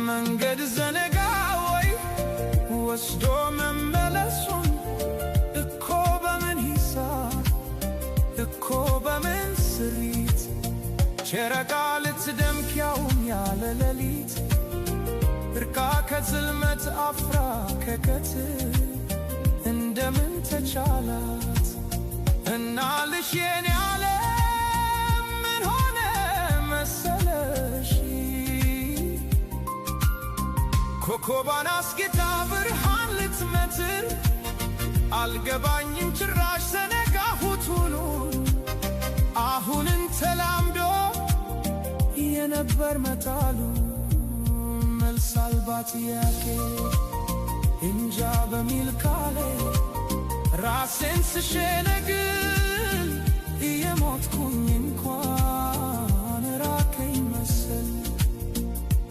መንገድ ዘነጋ ወይ ወስዶ መመለሱን እኮ በምን ሂሳብ እኮ በምን ስሪት ጨረቃ ልትደምቅ ያውም ያለ ሌሊት እርቃ ከጽልመት አፍራ ከቀትር እንደምን ተቻላት እና ልሽ የኔ ዓለም ምን ሆነ መሰለሽ ኮከቧን አስጌጣ ብርሃን ልትመትር አልገባኝም ጭራሽ ዘነጋሁት ሁሉን አሁንን ተላምዶ የነበር መጣሉ መልስ አልባ ጥያቄ እንጃ በሚል ቃሌ ራሴን ስሸነግል እየሞትኩኝ